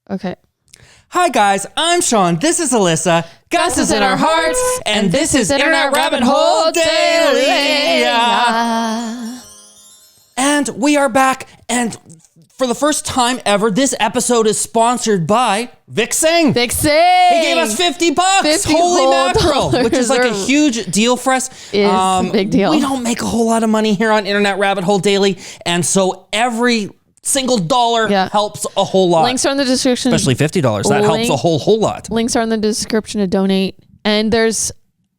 Okay. Hi guys, I'm Sean. This is Alyssa. Gus is in our hearts, and this is Internet Rabbit Hole Daily. And we are back, and for the first time ever, this episode is sponsored by Vixing. Vixing! He gave us $50. 50 Holy whole mackerel, which is like a dollars. huge deal for us. It's a big deal. We don't make a whole lot of money here on Internet Rabbit Hole Daily, and so every single dollar helps a whole lot. Links are in the description. Especially $50. That helps a whole lot. Links are in the description to donate. And there's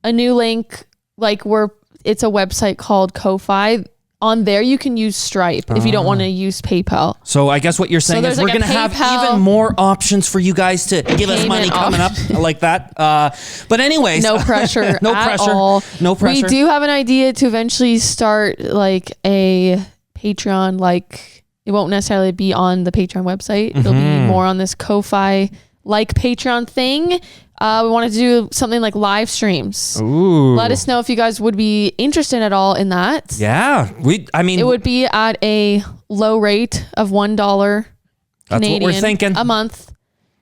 a new link, like where it's a website called Ko-Fi. On there, you can use Stripe if you don't want to use PayPal. So I guess what you're saying is we're going to have even more options for you guys to give us money coming up like that. But anyways. No pressure No at pressure. all. No pressure. We do have an idea to eventually start like a Patreon, like it won't necessarily be on the Patreon website. It'll be more on this Ko-Fi like Patreon thing. We wanted to do something like live streams. Ooh. Let us know if you guys would be interested at all in that. Yeah. It would be at a low rate of $1 Canadian what we're thinking. a month.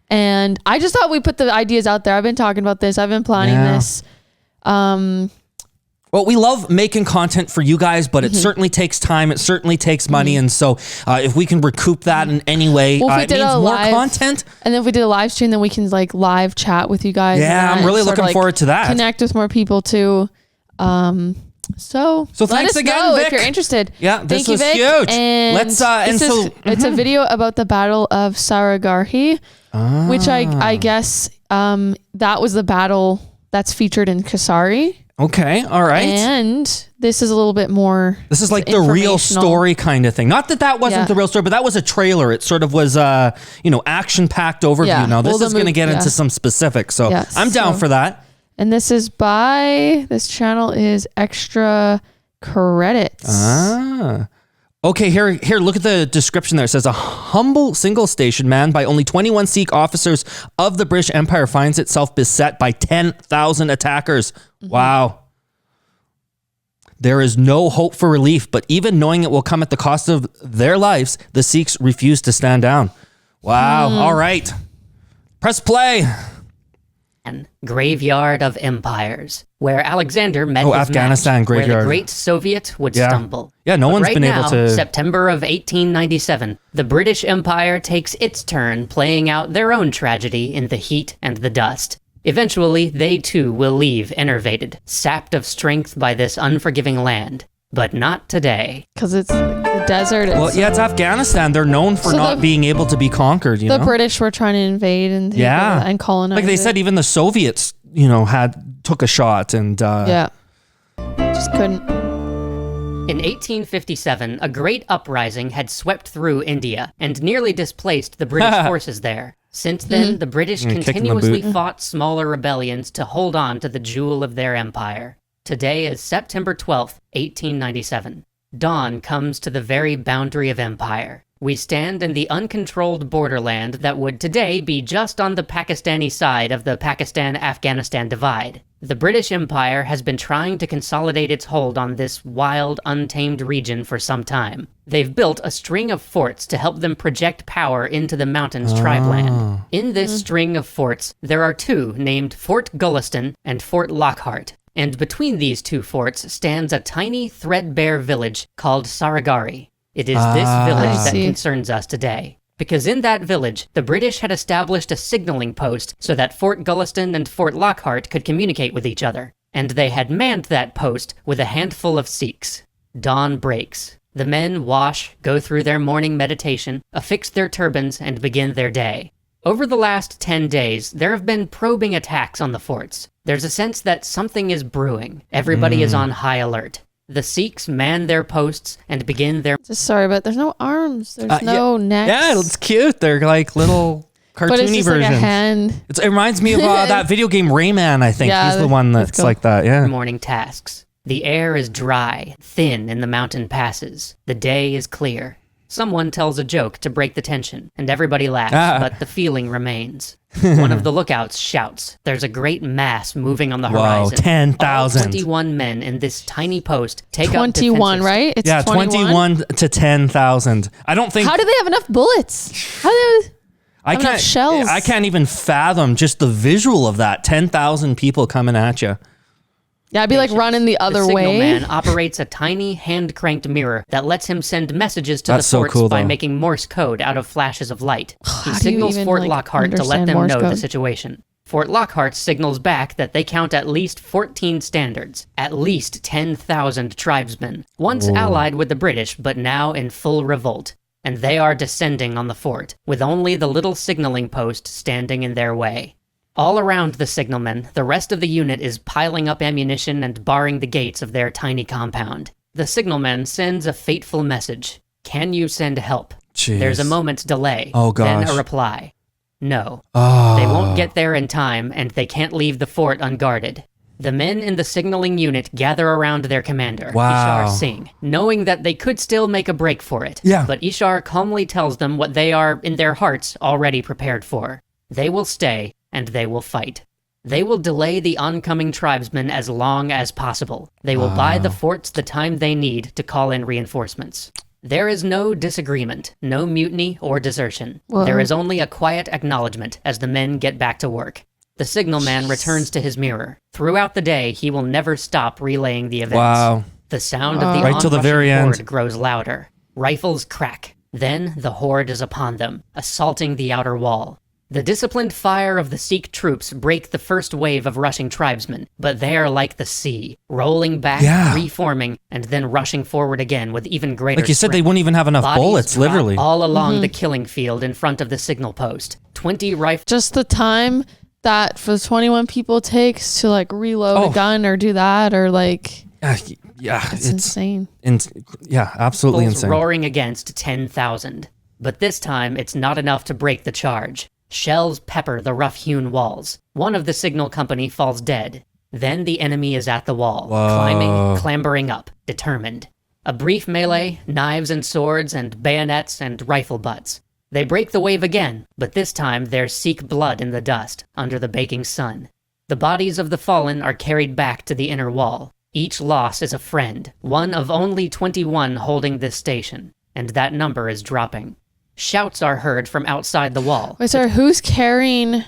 And I just thought we'd put the ideas out there. I've been talking about this. I've been planning this. Well, we love making content for you guys, but it certainly takes time. It certainly takes money. And so if we can recoup that in any way, it means more content. And then if we did a live stream, then we can like live chat with you guys. Yeah, I'm really looking forward to that. Connect with more people too. So thanks again, Vic. If you're interested. Yeah, this was Vic. huge. And it's a video about the Battle of Saragarhi, which I guess that was the battle that's featured in Kasari. Okay, all right. And this is a little bit more. This is like the real story kind of thing. Not that wasn't the real story, but that was a trailer. It sort of was, action-packed overview. Yeah. Now this is going to get into some specifics, so I'm down for that. And this channel is Extra Credits. Okay, here, look at the description there. It says, a humble single station manned by only 21 Sikh officers of the British Empire finds itself beset by 10,000 attackers. Wow. There is no hope for relief, but even knowing it will come at the cost of their lives, the Sikhs refuse to stand down. Wow. All right. Press play. Graveyard of Empires, where Alexander met his Afghanistan match, graveyard. where the great Soviet would stumble. Yeah, no one's been able to. September of 1897, the British Empire takes its turn playing out their own tragedy in the heat and the dust. Eventually, they too will leave enervated, sapped of strength by this unforgiving land. But not today. Because it's the desert. It's Afghanistan. They're known for not being able to be conquered. You know, the British were trying to invade and colonize. Like they said, even the Soviets, took a shot and just couldn't. In 1857, a great uprising had swept through India and nearly displaced the British forces there. Since then, the British continuously fought smaller rebellions to hold on to the jewel of their empire. Today is September 12th, 1897. Dawn comes to the very boundary of empire. We stand in the uncontrolled borderland that would today be just on the Pakistani side of the Pakistan-Afghanistan divide. The British Empire has been trying to consolidate its hold on this wild, untamed region for some time. They've built a string of forts to help them project power into the mountains tribeland. In this string of forts, there are two named Fort Gulliston and Fort Lockhart. And between these two forts stands a tiny, threadbare village called Saragarhi. It is this village that concerns us today. Because in that village, the British had established a signaling post so that Fort Gulliston and Fort Lockhart could communicate with each other. And they had manned that post with a handful of Sikhs. Dawn breaks. The men wash, go through their morning meditation, affix their turbans, and begin their day. Over the last 10 days, there have been probing attacks on the forts. There's a sense that something is brewing. Everybody is on high alert. The Sikhs man their posts and begin their... Sorry, but there's no arms. There's no necks. Yeah, it's cute. They're like little cartoony but it's just versions. Like a hand. It reminds me of that video game Rayman, I think. He's the one that's like that, morning tasks. The air is dry, thin in the mountain passes. The day is clear. Someone tells a joke to break the tension, and everybody laughs, but the feeling remains. One of the lookouts shouts, "There's a great mass moving on the horizon." 10,000. 21 men in this tiny post take 21, right? It's 21 to 10,000. I don't think... How do they have enough bullets? enough shells. I can't even fathom just the visual of that. 10,000 people coming at you. Yeah, I'd be like running the other the way. Signalman operates a tiny hand-cranked mirror that lets him send messages to That's the so forts cool, by though. making Morse code out of flashes of light. He How do you signals even, Fort like, Lockhart to let understand them Morse know the code? situation. Fort Lockhart signals back that they count at least 14 standards, at least 10,000 tribesmen, once allied with the British but now in full revolt. And they are descending on the fort, with only the little signaling post standing in their way. All around the signalmen, the rest of the unit is piling up ammunition and barring the gates of their tiny compound. The signalman sends a fateful message. Can you send help? Jeez. There's a moment's delay. Oh, gosh. Then a reply. No. Oh. They won't get there in time, and they can't leave the fort unguarded. The men in the signaling unit gather around their commander, Wow. Ishar Singh, knowing that they could still make a break for it. Yeah. But Ishar calmly tells them what they are, in their hearts, already prepared for. They will stay, and they will fight. They will delay the oncoming tribesmen as long as possible. They will buy the forts the time they need to call in reinforcements. There is no disagreement, no mutiny or desertion. Whoa. There is only a quiet acknowledgement as the men get back to work. The signalman returns to his mirror. Throughout the day, he will never stop relaying the events. Wow. The sound of the Right till the onrushing very end. horde grows louder. Rifles crack. Then the horde is upon them, assaulting the outer wall. The disciplined fire of the Sikh troops break the first wave of rushing tribesmen, but they are like the sea, rolling back, Yeah. reforming, and then rushing forward again with even greater Like you said, they strength. wouldn't even have enough Bodies bullets, drop literally. all along the killing field in front of the signal post. 20 rifles. Just the time that for the 21 people takes to like reload a gun or do that or like Yeah, it's insane. Yeah, absolutely insane. roaring against 10,000. But this time, it's not enough to break the charge. Shells pepper the rough-hewn walls. One of the signal company falls dead. Then the enemy is at the wall, climbing, clambering up, determined. A brief melee, knives and swords and bayonets and rifle butts. They break the wave again, but this time there's Sikh blood in the dust, under the baking sun. The bodies of the fallen are carried back to the inner wall. Each loss is a friend, one of only 21 holding this station, and that number is dropping. Shouts are heard from outside the wall. Wait, sorry, who's carrying?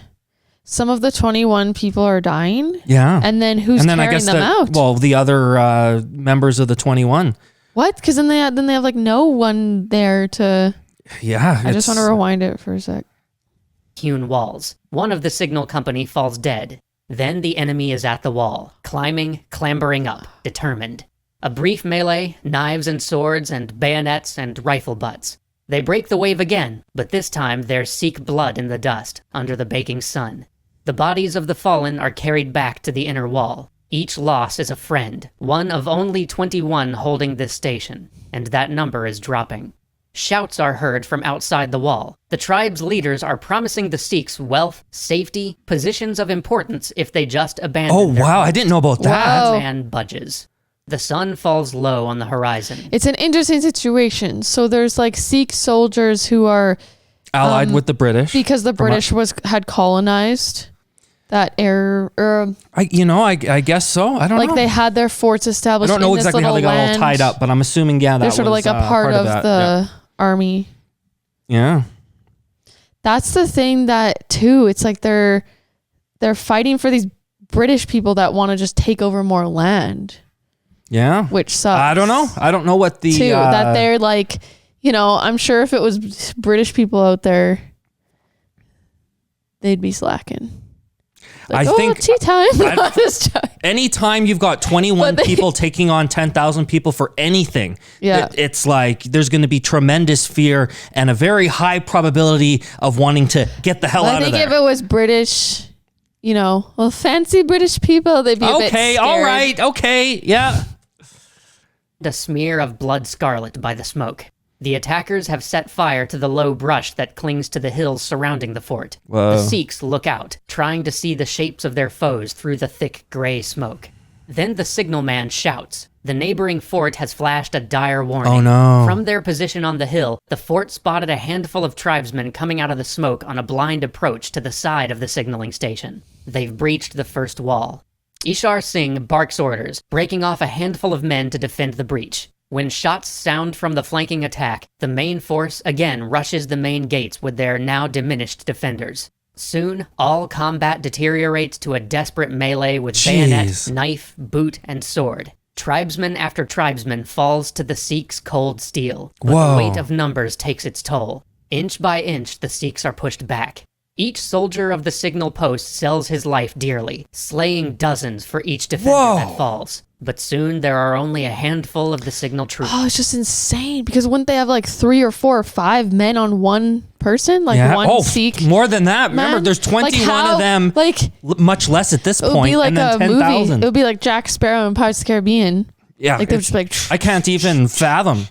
Some of the 21 people are dying? Yeah. And then who's carrying them out? Well, the other members of the 21. What? Because then they have like no one there to... Yeah. I just want to rewind it for a sec. Hewn walls. One of the signal company falls dead. Then the enemy is at the wall, climbing, clambering up, determined. A brief melee, knives and swords and bayonets and rifle butts. They break the wave again, but this time there's Sikh blood in the dust, under the baking sun. The bodies of the fallen are carried back to the inner wall. Each loss is a friend, one of only 21 holding this station, and that number is dropping. Shouts are heard from outside the wall. The tribe's leaders are promising the Sikhs wealth, safety, positions of importance if they just abandon Oh, their wow. I post. didn't know about that. Wow. No man budges. The sun falls low on the horizon. It's an interesting situation. So there's like Sikh soldiers who are... Allied with the British. Because the British had colonized that area. I guess so. I don't know. Like they had their forts I established don't know in this exactly how they little got all land. tied up, but I'm assuming, that They're sort of was, like a part of that. the army. Yeah. That's the thing that too. It's like they're fighting for these British people that want to just take over more land, Yeah. which sucks. I don't know. I don't know what the... too that they're like, I'm sure if it was British people out there, they'd be slacking. Like, I think- tea time. This time. Anytime you've got 21 But they- people taking on 10,000 people for anything, Yeah. it's like there's going to be tremendous fear and a very high probability of wanting to get the hell I out of think there. if it was British, fancy British people, they'd be a bit Okay, scared. all right, okay, yeah. A smear of blood scarlet by the smoke. The attackers have set fire to the low brush that clings to the hills surrounding the fort. Whoa. The Sikhs look out, trying to see the shapes of their foes through the thick gray smoke. Then the signalman shouts. The neighboring fort has flashed a dire warning. Oh, no. From their position on the hill, the fort spotted a handful of tribesmen coming out of the smoke on a blind approach to the side of the signaling station. They've breached the first wall. Ishar Singh barks orders, breaking off a handful of men to defend the breach. When shots sound from the flanking attack, the main force again rushes the main gates with their now diminished defenders. Soon, all combat deteriorates to a desperate melee with bayonet, knife, boot, and sword. Tribesman after tribesman falls to the Sikhs' cold steel, but the weight of numbers takes its toll. Inch by inch, the Sikhs are pushed back. Each soldier of the signal post sells his life dearly, slaying dozens for each defender that falls. But soon there are only a handful of the signal troops. Oh, it's just insane. Because wouldn't they have like 3 or 4 or 5 men on one person? Like one Sikh? More than that. Remember, there's 21 of them. Like, much less at this point. Like and then a 10,000. movie. It would be like Jack Sparrow and Pirates of the Caribbean. Yeah. Like they're just like. I can't even fathom.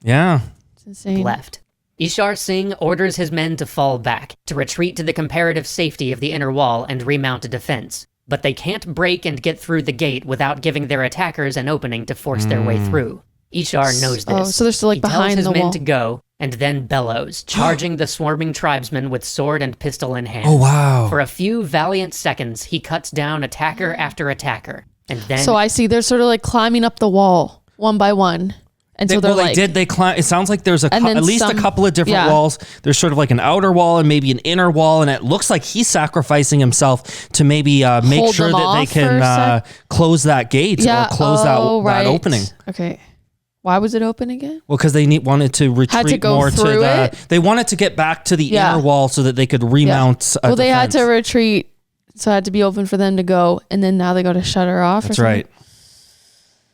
Yeah. It's insane. Left. Ishar Singh orders his men to fall back, to retreat to the comparative safety of the inner wall and remount a defense. But they can't break and get through the gate without giving their attackers an opening to force their way through. Ishar knows this. Oh, so they're still like behind the wall. He tells his men to go, and then bellows, charging the swarming tribesmen with sword and pistol in hand. Oh, wow. For a few valiant seconds, he cuts down attacker after attacker, and then... So I see they're sort of like climbing up the wall, one by one. And so they're like... They climb... It sounds like there's at least a couple of different walls. There's sort of like an outer wall and maybe an inner wall, and it looks like he's sacrificing himself to maybe make sure that they can close that gate or close that opening. Okay. Why was it open again? Well, because they wanted to retreat more to the... They wanted to get back to the inner wall so that they could remount a they had defense. to retreat, so it had to be open for them to go, and then now they got to shut her off. That's right.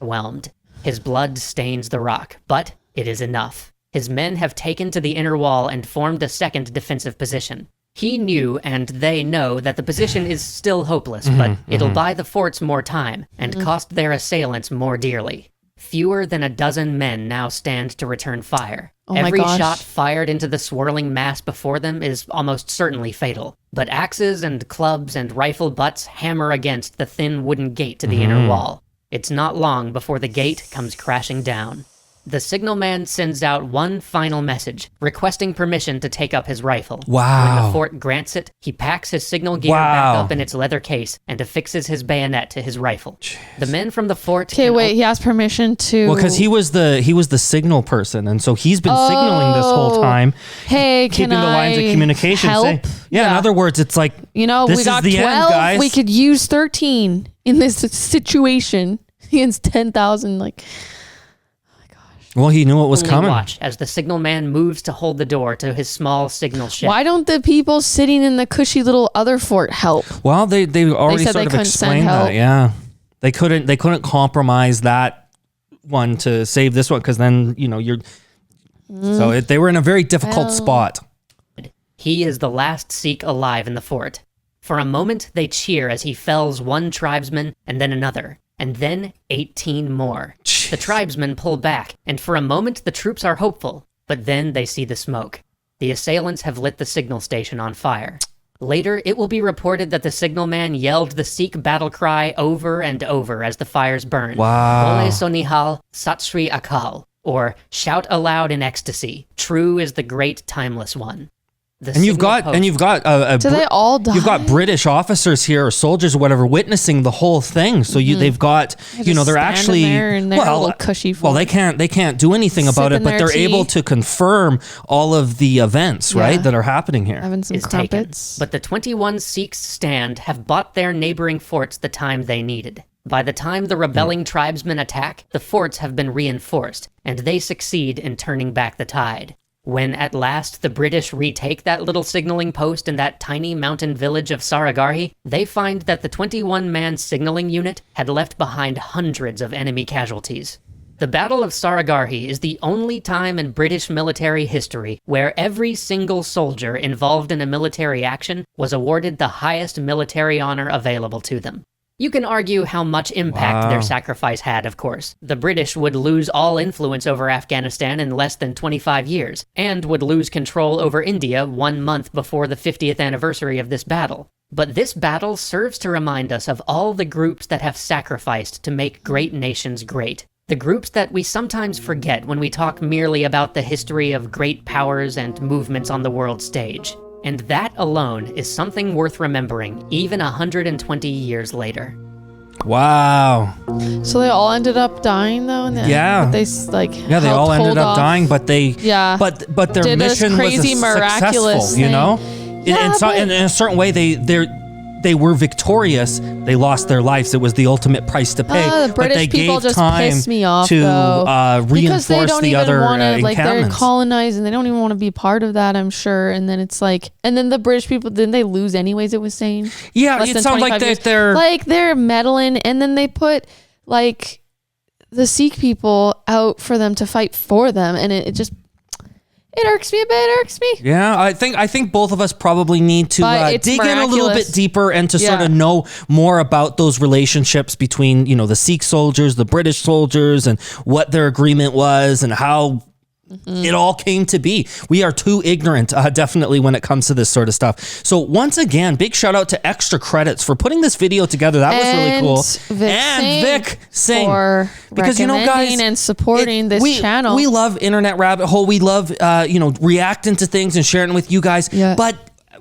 Overwhelmed. His blood stains the rock, but it is enough. His men have taken to the inner wall and formed a second defensive position. He knew, and they know, that the position is still hopeless, but it'll buy the forts more time and cost their assailants more dearly. Fewer than a dozen men now stand to return fire. Every shot fired into the swirling mass before them is almost certainly fatal, but axes and clubs and rifle butts hammer against the thin wooden gate to the inner wall. It's not long before the gate comes crashing down. The signalman sends out one final message, requesting permission to take up his rifle. Wow. When the fort grants it, he packs his signal gear back up in its leather case and affixes his bayonet to his rifle. Jeez. The men from the fort... Okay, wait, he asked permission to... Well, because he was the signal person, and so he's been signaling this whole time. Hey, keeping the lines of communication. Help? In other words, it's like, we got 12, guys. We could use 13 in this situation against 10,000, like... Well, he knew what was coming. Watch as the signalman moves to hold the door to his small signal shed. Why don't the people sitting in the cushy little other fort help? Well, they already sort of explained that. Yeah, they couldn't compromise that one to save this one because then you're. So they were in a very difficult spot. He is the last Sikh alive in the fort. For a moment, they cheer as he fells one tribesman and then another, and then 18 more. The tribesmen pull back, and for a moment the troops are hopeful, but then they see the smoke. The assailants have lit the signal station on fire. Later, it will be reported that the signalman yelled the Sikh battle cry over and over as the fires burned. Wow. Bole so nihal, Sat Sri Akal, or shout aloud in ecstasy. True is the great timeless one. You've got do they all die? You've got British officers here or soldiers or whatever witnessing the whole thing. So they've got they're actually cushy they can't do anything about it, but they're able to confirm all of the events that are happening here. Having some crumpets. But the 21 Sikhs stand have bought their neighboring forts the time they needed. By the time the rebelling tribesmen attack, the forts have been reinforced, and they succeed in turning back the tide. When at last the British retake that little signaling post in that tiny mountain village of Saragarhi, they find that the 21-man signaling unit had left behind hundreds of enemy casualties. The Battle of Saragarhi is the only time in British military history where every single soldier involved in a military action was awarded the highest military honor available to them. You can argue how much impact their sacrifice had, of course. The British would lose all influence over Afghanistan in less than 25 years, and would lose control over India 1 month before the 50th anniversary of this battle. But this battle serves to remind us of all the groups that have sacrificed to make great nations great. The groups that we sometimes forget when we talk merely about the history of great powers and movements on the world stage. And that alone is something worth remembering, even 120 years later. Wow. So they all ended up dying though. And Yeah. But they They all ended up dying, but they but their did this mission crazy, was miraculous successful. You know, in a certain way, they were victorious. They lost their lives. It was the ultimate price to pay. The British but they people gave just time piss me off, to though, because they reinforce don't the even other wanna, like, they're encampments. colonized and they don't even want to be part of that, I'm sure. And then it's like, and then the British people, didn't they lose anyways? It was saying. Yeah, it sounds like they're meddling, and then they put like the Sikh people out for them to fight for them, and it just. It irks me a bit. It irks me. Yeah, I think both of us probably need to dig in a little bit deeper and to sort of know more about those relationships between, the Sikh soldiers, the British soldiers, and what their agreement was and how it all came to be. We are too ignorant, definitely, when it comes to this sort of stuff. So once again, big shout out to Extra Credits for putting this video together. That was really cool. Vic Singh for because guys, and supporting this channel. We love Internet Rabbit Hole. We love reacting to things and sharing with you guys. Yeah. But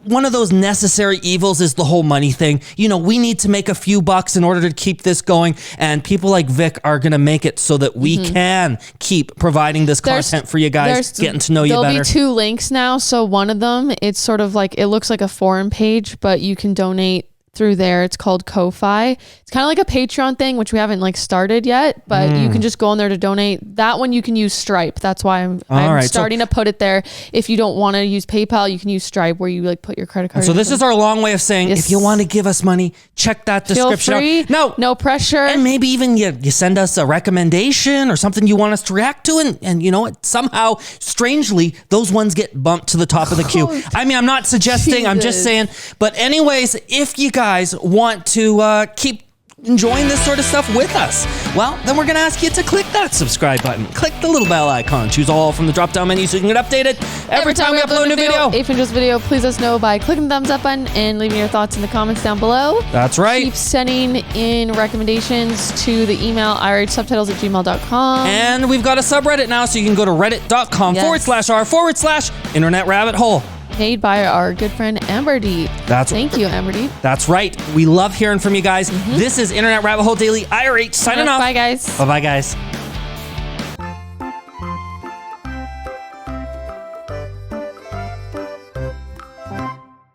one of those necessary evils is the whole money thing. We need to make a few bucks in order to keep this going, and people like Vic are going to make it so that we can keep providing this content for you guys, getting to know you better. There'll be 2 links now. So one of them, it's sort of like, it looks like a forum page, but you can donate through there. It's called Ko-Fi. It's kind of like a Patreon thing, which we haven't started yet, but you can just go in there to donate. That one you can use Stripe. That's why I'm starting to put it there. If you don't want to use PayPal, you can use Stripe, where you put your credit card. So this is our long way of saying, if you want to give us money, check that description out. No pressure. And maybe even you send us a recommendation or something you want us to react to, and you know what? Somehow, strangely, those ones get bumped to the top of the queue. I mean, I'm not suggesting, I'm just saying. But anyways, if you guys want to keep enjoying this sort of stuff with us, well, then we're going to ask you to click that subscribe button. Click the little bell icon. Choose all from the drop-down menu so you can get updated every time we upload a new video. If you enjoy this video, please let us know by clicking the thumbs up button and leaving your thoughts in the comments down below. That's right. Keep sending in recommendations to the email irhsubtitles@gmail.com. And we've got a subreddit now, so you can go to reddit.com/r/internet rabbit hole. Made by our good friend Amber D. Thank you, Amber D. That's right. We love hearing from you guys. This is Internet Rabbit Hole Daily IRH signing off. Bye, guys. Bye-bye, guys.